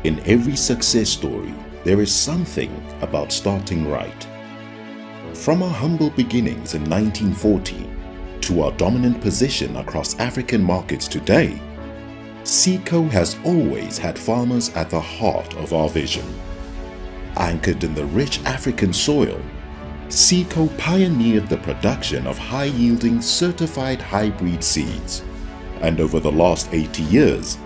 In every success story, there is something about starting right. From our humble beginnings in 1940 to our dominant position across African markets today, Seedco has always had farmers at the heart of our vision. Anchored in the rich African soil, Seedco pioneered the production of high-yielding certified hybrid seeds. And over the last 80 years,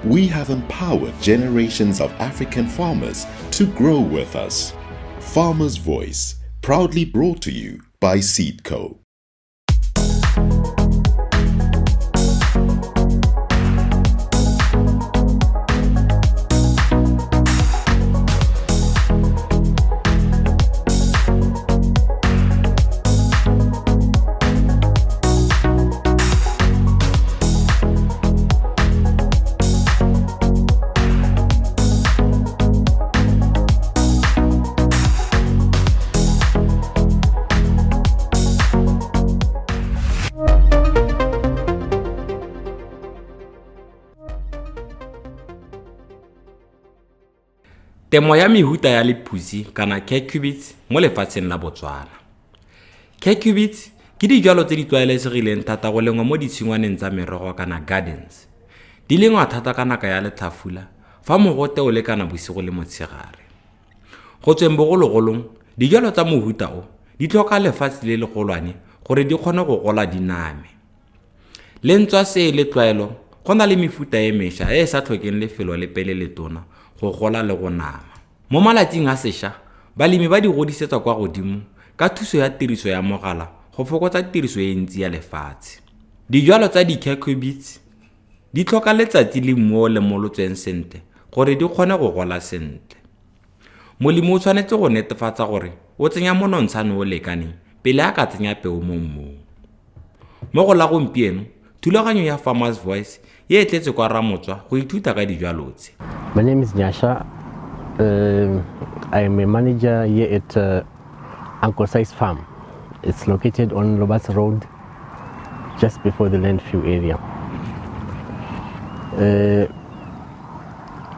we have empowered generations of African farmers to grow with us. Farmer's Voice, proudly brought to you by Seedco. Temo ya mehuta ya lephusi kana cucurbits mo lefatsheng la Botswana. Cucurbits ke dijalo tse di tlwaelesegileng thata go lengwa mo ditshingwaneng tsa merogo kana gardens. Di lengwa thata ka naka ya letlhafula fa mogote o le kana bosigo le motshegare. Go tsweng bogologolong, dijalo tsa mohuta o di tlhoka lefatshe le legolwane gore di kgone go gola diname. Le ntswa se le tlwaelo go na le mefuta e mesha e sa tlhokeng lefelo le pele le tona go gola le go nama. Mo malatsing a sesha, balemi ba di godisetsa kwa godimo ka thuso ya tiriso ya mogala go fokotsa tiriso e ntsi ya lefatshe. Dijalo tsa di-cucurbits di tlhoka letsatsi le mmu o lemolotsweng sentle gore di kgone go gola sentle. Molemi o tshwanetse go netefatsa gore o tsenya monontsane o lekaneng pele a ka tsenya peo mo mmung. Mo go la gompieno, thulaganyo ya Farmer's Voice ye tletse kwa Ramotswa go ithuta ka dijalo tse. My name is Nyasha. I am a manager here at Uncle Size Farm. It's located on Lobas Road, just before the landfill area.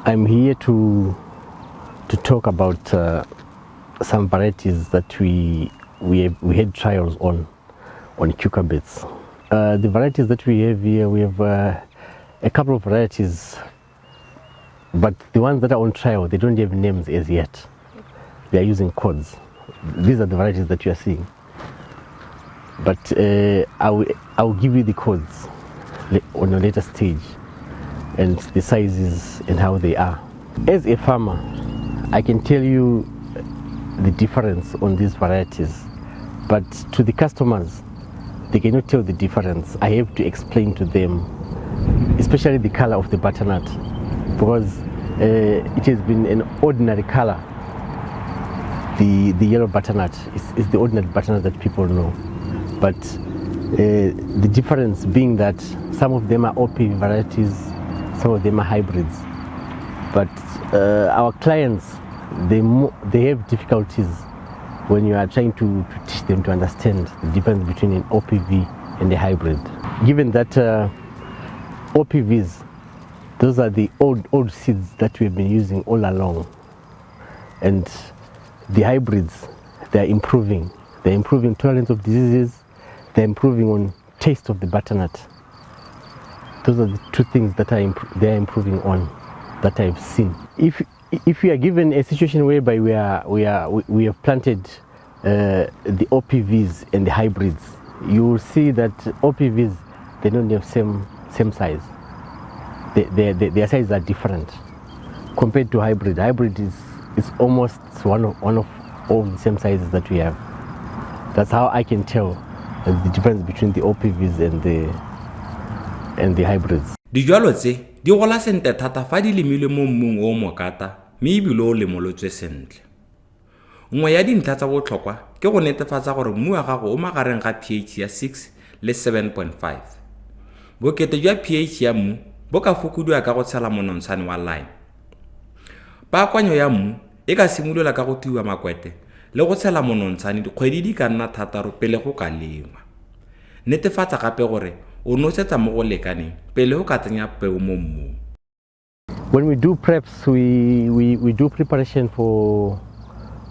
I'm here to talk about some varieties that we had trials on cucurbits. The varieties that we have here, we have a couple of varieties, but the ones that are on trial, they don't have names as yet. They are using codes. These are the varieties that you are seeing. But I will give you the codes on a later stage and the sizes and how they are. As a farmer, I can tell you the difference on these varieties, but to the customers, they cannot tell the difference. I have to explain to them, especially the color of the butternut, because it has been an ordinary color. The yellow butternut is the ordinary butternut that people know, but the difference being that some of them are OP varieties, some of them are hybrids. But our clients, they have difficulties when you are trying to teach them to understand the difference between an OPV and a hybrid. Given that OPVs, those are the old seeds that we have been using all along, and the hybrids, they're improving. They're improving tolerance of diseases, they're improving on taste of the butternut. Those are the two things that they're improving on that I've seen. If we are given a situation whereby we have planted the OPVs and the hybrids, you will see that OPVs, they don't have same size. Their sizes are different compared to hybrid. Hybrid is almost one of all the same sizes that we have. That's how I can tell the difference between the OPVs and the hybrids. Dijalo tse di gola sentle thata fa di lemilwe mo mmung o mokata mme ebile o lemolotswe sentle. Nngwe ya dintlha tsa botlhokwa ke go netefatsa gore mmu wa gago o magareng ga pH ya 6 le 7.5. Bokete jwa pH ya mmu bo ka fokodiwa ka go tshela monontsane wa lime. Paakwanyo ya mmu e ka simolola ka go tiwa makwete le go tshela monontsane dikgwedi di ka nna 3 pele go ka lengwa. Netefatsa gape gore o nosetsa mo go lekaneng pele o ka tsenya peo mo mmung. When we do preps, we do preparation for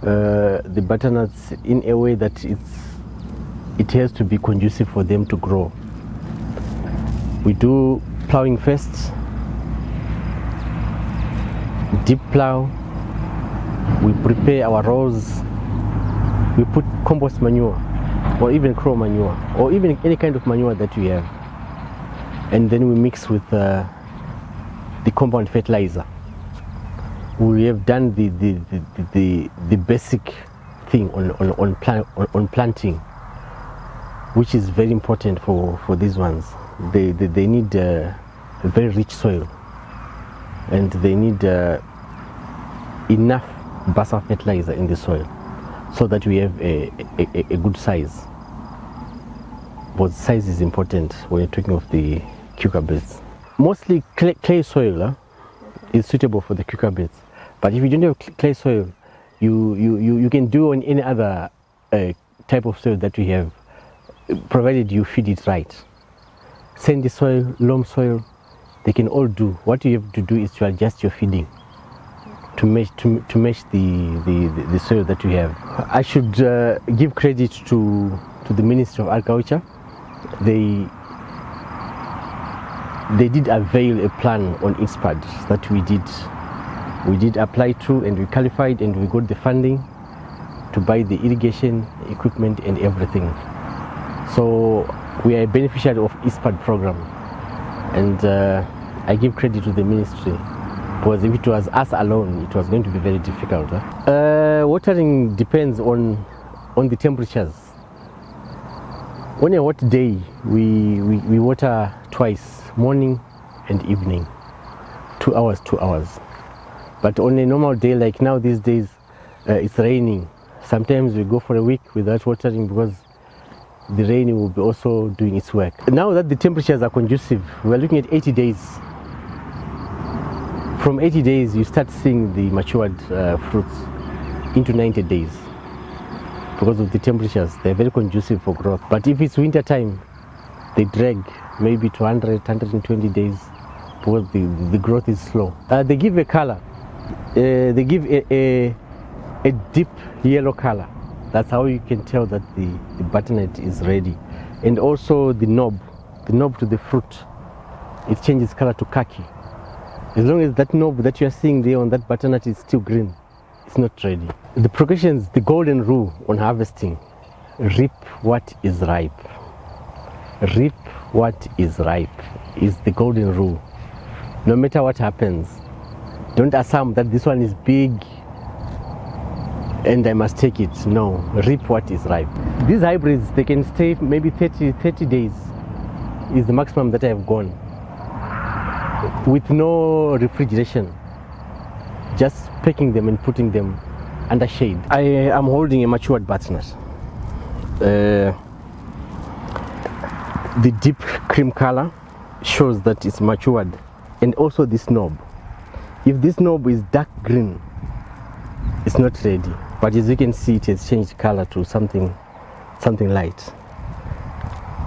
the butternuts in a way that it has to be conducive for them to grow. We do plowing first, deep plow, we prepare our rows, we put compost manure or even crow manure or even any kind of manure that we have, and then we mix with the compound fertilizer. We have done the basic thing on planting, which is very important for these ones. They need a very rich soil, and they need enough basal fertilizer in the soil so that we have a good size. But size is important when you're talking of the cucurbits. Mostly clay soil is suitable for the cucurbits, but if you don't have clay soil, you can do on any other type of soil that we have, provided you feed it right. Sandy soil, loam soil, they can all do. What you have to do is to adjust your feeding to match the soil that you have. I should give credit to the Ministry of Agriculture. They did avail a plan on INSPAD that we did apply to, and we qualified, and we got the funding to buy the irrigation equipment and everything. So we are a beneficiary of INSPAD program, and I give credit to the ministry, because if it was us alone, it was going to be very difficult. Watering depends on the temperatures. On a hot day, we water twice, morning and evening, 2 hours. But on a normal day like now these days, it's raining. Sometimes we go for a week without watering because the rain will be also doing its work. Now that the temperatures are conducive, we are looking at 80 days. From 80 days, you start seeing the matured fruits into 90 days. Because of the temperatures, they're very conducive for growth. But if it's winter time, they drag maybe to 120 days because the growth is slow. They give a color. They give a deep yellow color. That's how you can tell that the butternut is ready. And also the knob to the fruit, it changes color to khaki. As long as that knob that you are seeing there on that butternut is still green, it's not ready. The precautions, the golden rule on harvesting: reap what is ripe. Reap what is ripe is the golden rule. No matter what happens, don't assume that this one is big and I must take it. No, reap what is ripe. These hybrids, they can stay maybe 30 days is the maximum that I have gone, with no refrigeration, just packing them and putting them under shade. I am holding a matured butternut. The deep cream color shows that it's matured, and also this knob. If this knob is dark green, it's not ready. But as you can see, it has changed color to something light.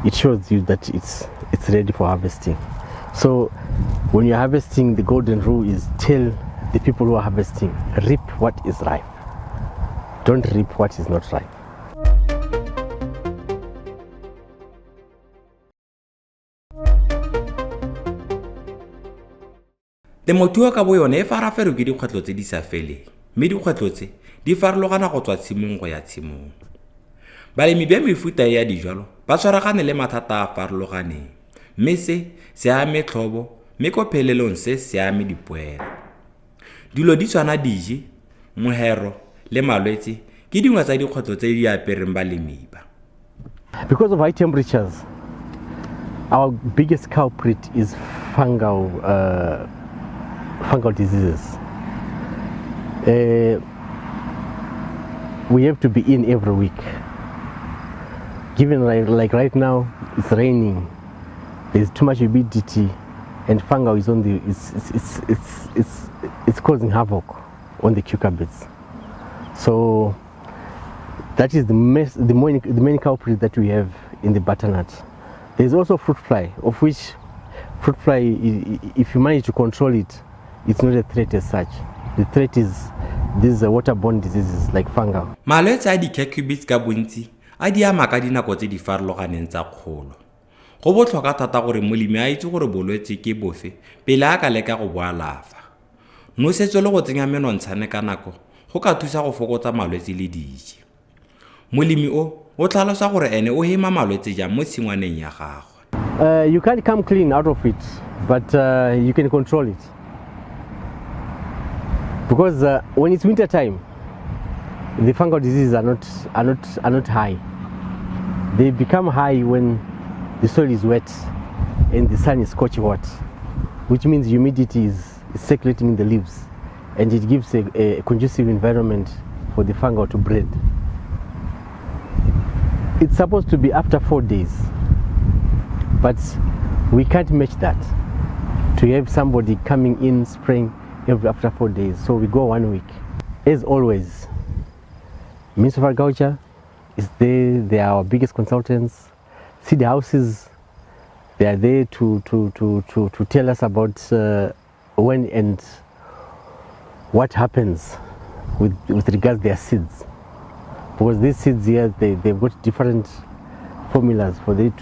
It shows you that it's ready for harvesting. So when you're harvesting, the golden rule is tell the people who are harvesting, reap what is ripe. Don't reap what is not ripe. Temothuo ka bo yone e farafere ke dikgwetlho tse di sa feleng, mme dikgwetlho tse di farologana go tswa tshimong go ya tshimong. Balemi ba mefuta ya dijalo ba tshwaragane le mathata a farologaneng, mme se ame tlhobo, mme ko phelelong se ame dipoelo. Dilo di tshwana dije, mohero le malwetse ke dingwe tsa dikgwetlho tse di apereng balemi ba. Because of high temperatures, our biggest culprit is fungal diseases. We have to be in every week. Given like right now, it's raining, there's too much humidity, and fungal is on the it's causing havoc on the cucurbits. So that is the main culprit that we have in the butternut. There's also fruit fly, of which fruit fly, if you manage to control it, it's not a threat as such. The threat is these waterborne diseases like fungal. Malwetse a di-cucurbits ka bontsi a di ama ka dinako tse di farologaneng tsa kgolo. Go botlhokwa thata gore molemi a itse gore bolwetse ke bofe pele a ka leka go bo alafa. Nosetso le go tsenya menontsane ka nako go ka thusa go fokotsa malwetse le dije. Molemi o tlhalosa gore ene o hema malwetse jang mo tshingwaneng ya gagwe. You can't come clean out of it, but you can control it. Because when it's winter time, the fungal diseases are not high. They become high when the soil is wet and the sun is scorching hot, which means humidity is circulating in the leaves, and it gives a conducive environment for the fungal to breed. It's supposed to be after 4 days, but we can't match that to have somebody coming in spraying after 4 days, so we go 1 week. As always, Ministry of Agriculture is there. They are our biggest consultants. Seed houses, they are there to tell us about when and what happens with regards to their seeds, because these seeds here, they've got different formulas for them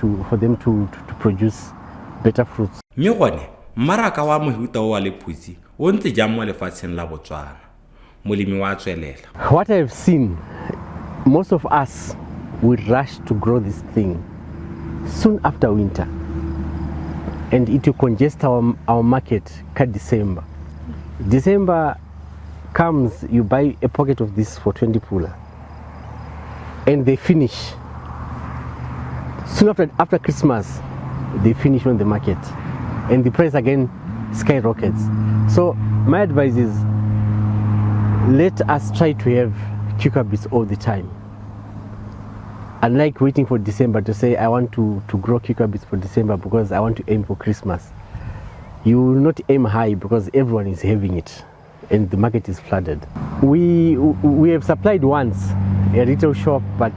to produce better fruits. Mmaraka wa mohuta wa lephutsi o ntse jang mo lefatsheng la Botswana. Molemi wa tswelela. What I've seen, most of us will rush to grow this thing soon after winter, and it will congest our market come December. December comes, you buy a pocket of this for 20 pula, and they finish soon after Christmas. They finish on the market, and the price again skyrockets. So my advice is, let us try to have cucurbits all the time. Unlike waiting for December to say I want to grow cucurbits for December because I want to aim for Christmas. You will not aim high because everyone is having it and the market is flooded. We have supplied once a retail shop, but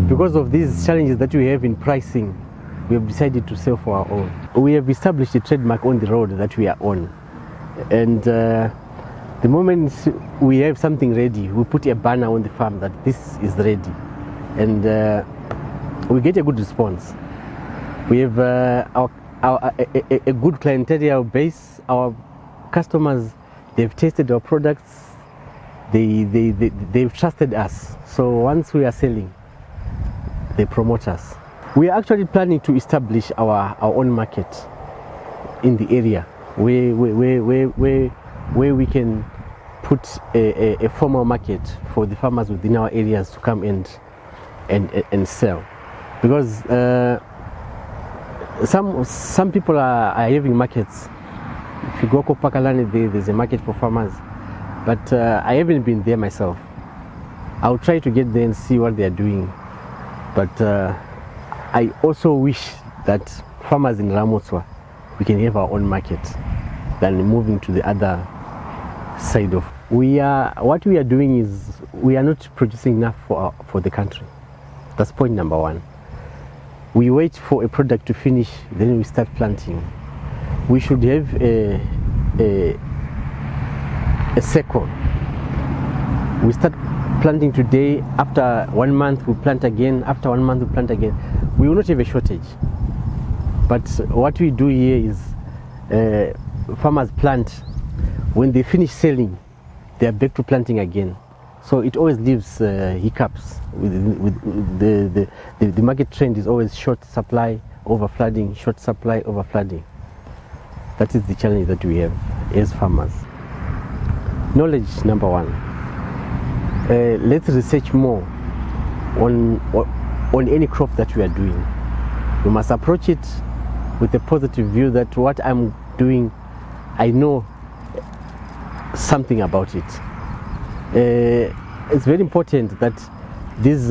because of these challenges that we have in pricing, we have decided to sell for our own. We have established a trademark on the road that we are on, and the moment we have something ready, we put a banner on the farm that this is ready, and we get a good response. We have a good clientele base. Our customers, they've tasted our products, they've trusted us. So once we are selling, they promote us. We are actually planning to establish our own market in the area where we can put a formal market for the farmers within our areas to come and sell. Because some people are having markets. If you go to Pakalani, there's a market for farmers, but I haven't been there myself. I'll try to get there and see what they are doing, but I also wish that farmers in Ramotswa, we can have our own market than moving to the other side of. What we are doing is we are not producing enough for the country. That's point number one. We wait for a product to finish, then we start planting. We should have a cycle. We start planting today, after 1 month we plant again, after 1 month we plant again. We will not have a shortage. But what we do here is farmers plant. When they finish selling, they are back to planting again. So it always leaves hiccups. With the market trend is always short supply, over flooding, short supply, over flooding. That is the challenge that we have as farmers. Knowledge, number one. Let's research more on any crop that we are doing. We must approach it with a positive view that what I'm doing, I know something about it. It's very important that these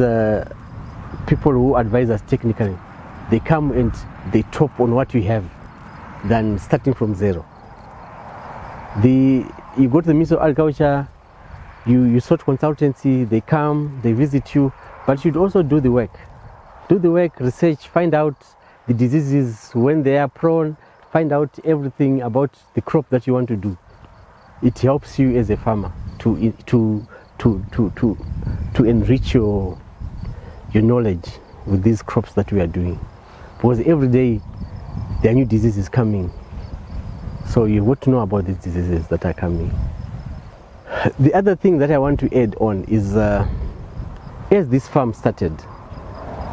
people who advise us technically, they come and they top on what we have than starting from zero. You go to the Ministry of Agriculture, you sort consultancy, they come, they visit you, but you'd also do the work. Do the work, research, find out the diseases when they are prone, find out everything about the crop that you want to do. It helps you as a farmer to enrich your knowledge with these crops that we are doing, because every day there are new diseases coming, so you want to know about these diseases that are coming. The other thing that I want to add on is as this farm started,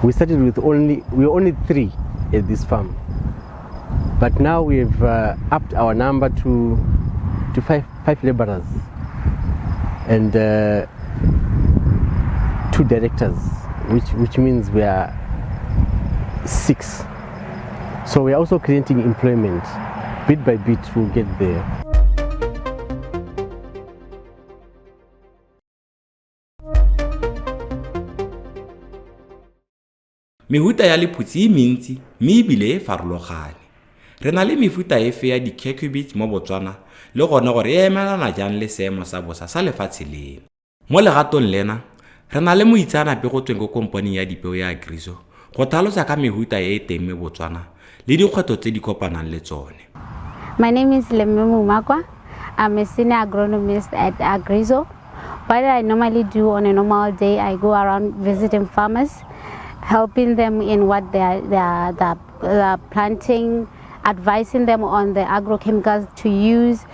we started with we were only 3 at this farm, but now we've upped our number to 5 laborers and 2 directors, which means we are 6. So we are also creating employment. Bit by bit we'll get there. Mehuta ya lephutsi e mentsi mme ebile e farologane. Re na le mefuta efe ya di-cucurbits mo Botswana le gone gore e emelana jang le seemo sa bosa sa lefatshe lena. Mo legatong lena re na le moitseanape go tsweng ko kompaneng ya dipeo ya Agrizor go tlhalosa ka mehuta e e teng mo Botswana le dikgwetlho tse di kopanang le tsone. My name is Lemmemu Makwa. I'm a senior agronomist at Agrizor. What I normally do on a normal day, I go around visiting farmers, helping them in what they're planting, advising them on the agrochemicals to use,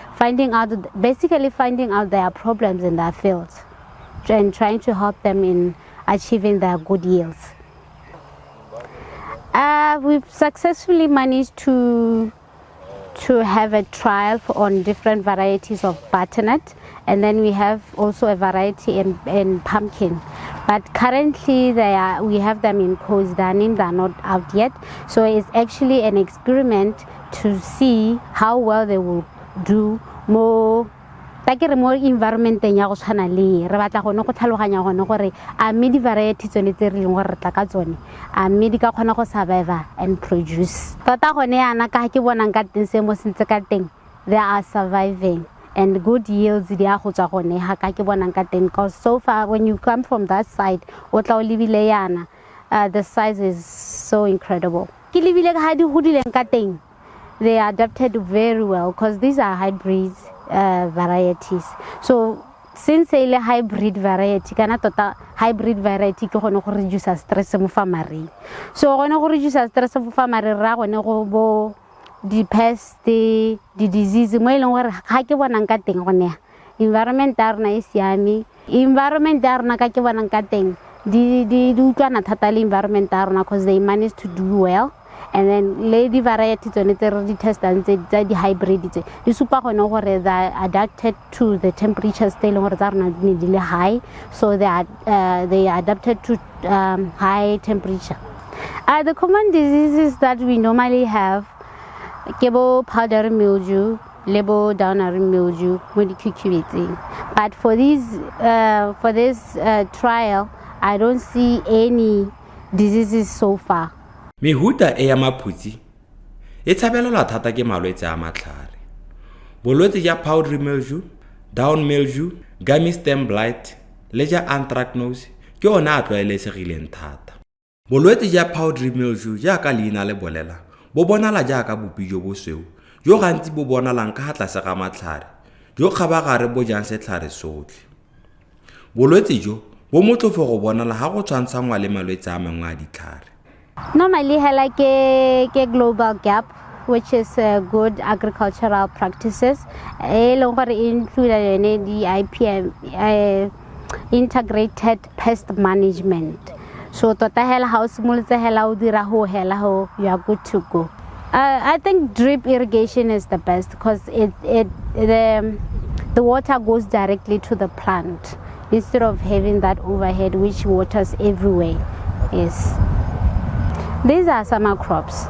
basically finding out their problems in their fields and trying to help them in achieving their good yields. We've successfully managed to have a trial on different varieties of butternut, and then we have also a variety in pumpkin. But currently we have them in Kozdanim, they're not out yet. So it's actually an experiment to see how well they will do more environment ya go tshwana le re batla go no go tlhaloganya gone gore a mme di variety tsone tse re leng gore re tla ka tsone a mme di ka kgona go survive and produce. Tota gone yana ka ke bonang ka teng se mo sentse ka teng, they are surviving and good yields di a go tswa gone ha ka ke bonang ka teng, because so far when you come from that side o tla o lebile yana the size is so incredible. Ke lebile ga di godileng ka teng, they are adapted very well because these are hybrids. Varieties. So since a hybrid variety, hybrid variety ke gone go reduce stress mo farmereng. So gone go reduce stress mo farmereng ra gone go bo di pest di disease mo eleng gore ga ke bonang ka teng gone environment ya rena e siame, environment ya rena ka ke bonang ka teng di utlwana thata le environment ya rena because they managed to do well. And then lady variety tsone tse re di testang tse di hybrid tse di supa gone gore they are adapted to the temperatures tse leng gore tsa rena di ne di le high, so they are adapted to high temperature. The common diseases that we normally have ke bo powdery mildew, lebo downery mildew mo di cucurbitseng. But for this trial I don't see any diseases so far. Mehuta e ya maphutsi e tshabelelwa thata ke malwetse a matlhare. Bolwetse ja powdery mildew, down mildew, gummy stem blight le ja anthracnose ke ona a tlwaelesegileng thata. Bolwetse ja powdery mildew jaaka leina le bolela bo bonala jaaka bopi jo bosweu jo gantsi bo bonalang ka tlase ga matlhare jo kgabagare bo jang setlhare sotlhe. Bolwetse jo bo motlhofo go bonala ha go tshwantshangwa le malwetse a mangwe a ditlhare. Normally, I like a global gap, which is good agricultural practices. Include the IPM, integrated pest management. So, tota hela house mulze hela udira ho hela ho, you are good to go. I think drip irrigation is the best because the water goes directly to the plant instead of having that overhead which waters everywhere. Yes. These are summer crops.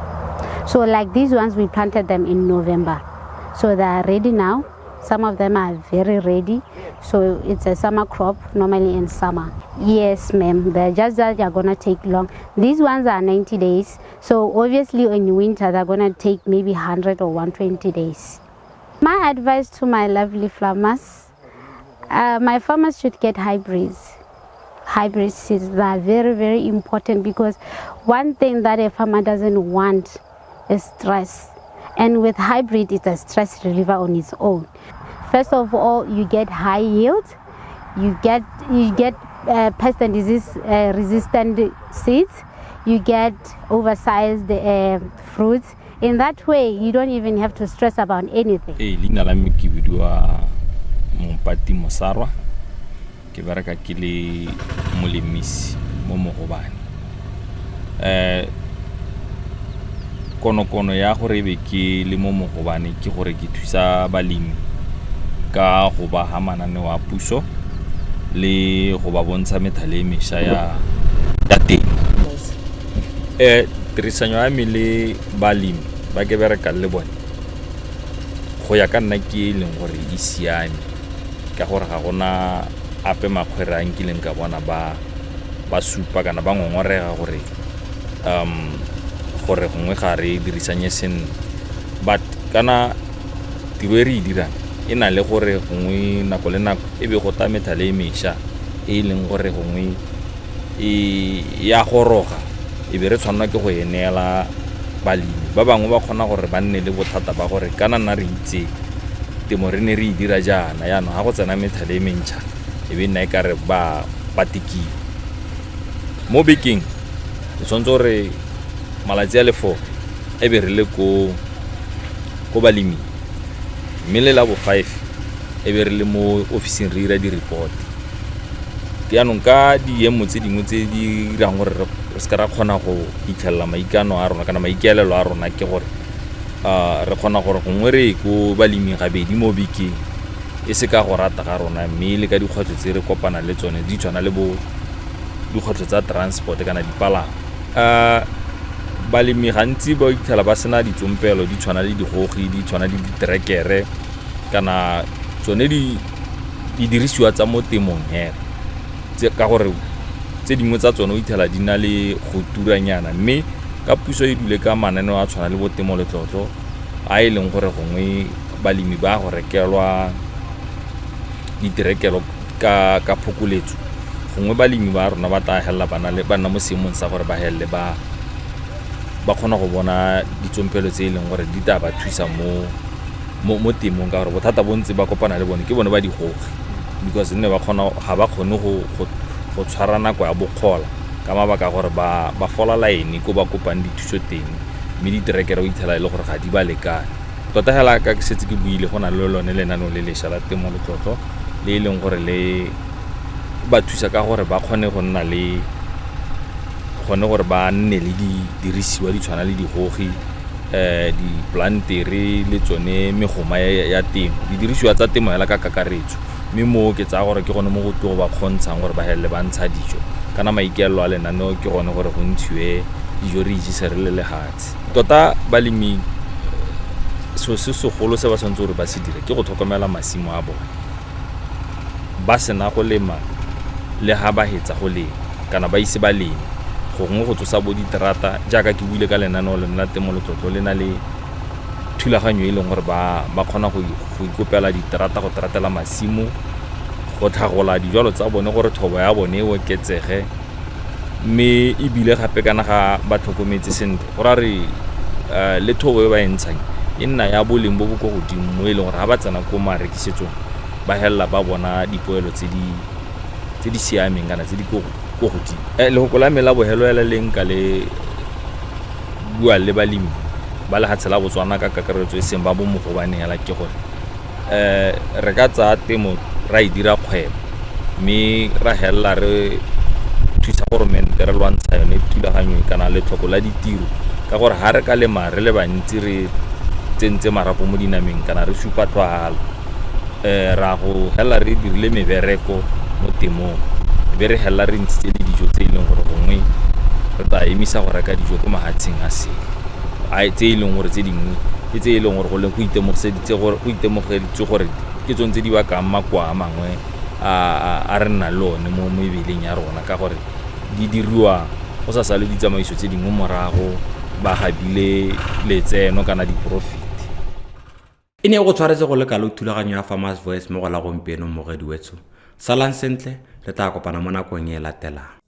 So like these ones, we planted them in November. So they are ready now. Some of them are very ready. So it's a summer crop, normally in summer. Yes, ma'am. They're just that they're going to take long. These ones are 90 days. So obviously in winter, they're going to take maybe 100 or 120 days. My advice to my lovely farmers, my farmers should get hybrids. Hybrid seeds are very, very important because one thing that a farmer doesn't want is stress. And with hybrid, it's a stress reliever on its own. First of all, you get high yield, you get pest and disease resistant seeds, you get oversized fruits. In that way, you don't even have to stress about anything. Lina la mi ki bidua Mompati Mosarwa ke bereka ke le molemisi mo mogobane. Kono ya gore be ke le mo mogobane ke gore ke thusa balemi ka go ba ha mananeo a puso le go ba bontsha methale mesha ya teng. Tirisanyo ya me le balemi ba ke bereka le bone go ya ka nna ke leng gore e siame ka gore ga gona ape makgwera a nkileng ka bona ba supa kana ba ngongorega gore gore gongwe ga re dirisanye sen, but kana tiro e re e dirang e na le gore gongwe nako le nako e be go ta methale e mesha e leng gore gongwe ya goroga e be re tshwanela ke go enela balemi ba bangwe ba kgona gore ba nne le bothata ba gore kana nna re itse temo re ne re e dira jaana yaanong ga go tsena methale e mentšha e be nna e ka re ba tekile mo bekeng e tshwanetse gore malatsi a le 4 e be re le ko balemi mme le la bo 5 e be re le mo officing re dira di-report. Yaanong ka diemo tse dingwe tse di dirang gore re se ka ra kgona go itlhelela maikano a rona kana maikaelelo a rona ke gore re kgona gore gongwe re ko balemi gabedi mo bekeng e se ka go rata ga rona mme le ka dikgwetlho tse re kopana le tsone di tshwana le bo dikgwetlho tsa transport kana dipalangwa. Balemi gantsi ba itlhela ba sena ditsompelo di tshwana le digogi, di tshwana le diterekere kana tsone di dirisiwa tsa mo temong ka gore tse dingwe tsa tsone o itlhela di na le go turanyana mme ka puso e dule ka mananeo a tshwana le bo temo letlotlo a e leng gore gongwe balemi ba go rekelwa diterekelo ka phokoletso gongwe balemi ba rona ba tla hella ba nna mo seemong sa gore ba helle ba kgona go bona ditsompelo tse e leng gore di tla ba thusa mo temong ka gore bothata bontse ba kopana le bone ke bone ba digogi because nne ga ba kgone go tshwara nako ya bokgola ka mabaka gore ba fola line ko ba kopang dithuso teng mme diterekere o itlhela e le gore ga di ba lekane. Tota hela ka ke setse ke buile go na le lone lenaneo le lešwa la temo letlotlo le e leng gore le ba thusa ka gore ba kgone go nna le gore ba nne le di dirisiwa di tshwana le digogi di-plantere le tsone megoma ya temo di dirisiwa tsa temo hela ka kakaretso mme mo ke tsaya gore ke gone mo go tlo ba kgontshang gore ba helele ba ntsha dijo kana maikaelelo a lenaneo ke gone gore go ntshiwe dijo re ijise re le lehatshe. Tota balemi se segolo se ba tshwanetse gore ba se dire ke go tlhokomela masimo a bone ba sena go lema le ha ba hetsa go lema kana ba ise ba leme gongwe go tsosa bo diterata jaaka ke buile ka lenaneo le nna temo letlotlo le na le thulaganyo e leng gore ba kgona go ikopela diterata go teratela masimo go tlhagola dijalo tsa bone gore thobo ya bone e oketsege mme ebile gape kana ga ba tlhokometse sentle go ra re le thobo e ba e ntshang e nna ya boleng bo bo ko godimo mo e leng gore ga ba tsena ko marekisetsong ba hella ba bona dipoelo tse di siameng kana tse di ko godimo. Lefoko la me la bohelo ya leng ka le bua le balemi ba lehatshe la Botswana ka kakaretso e seng ba bo mogobane hela ke gore re ka tsa temo ra e dira kgwebo mme ra hella re thusa goromente re lwantsha yone thulaganyo kana letlhoko la ditiro ka gore ha re ka lema re le bantsi re tsentse marapo mo dinameng kana re supa tlwahala ra go hella re dirile mebereko mo temong be re hella re ntse le dijo tse e leng gore gongwe re tla emisa go reka dijo ko mahatsheng a se tse e leng gore tse dingwe ke tse e leng gore go itemogeditse gore ke tsone tse di bakang makwa a mangwe a re nna le one mo mebeleng ya rona ka gore di diriwa go sa sale ditsamaiso tse dingwe morago ba gabile letseno kana di-profit. E ne go tshwaretse go le kalo thulaganyo ya Farmers Voice mo go la gompieno mogedi wetso salang sentle le tla kopana mo nakong e latelang.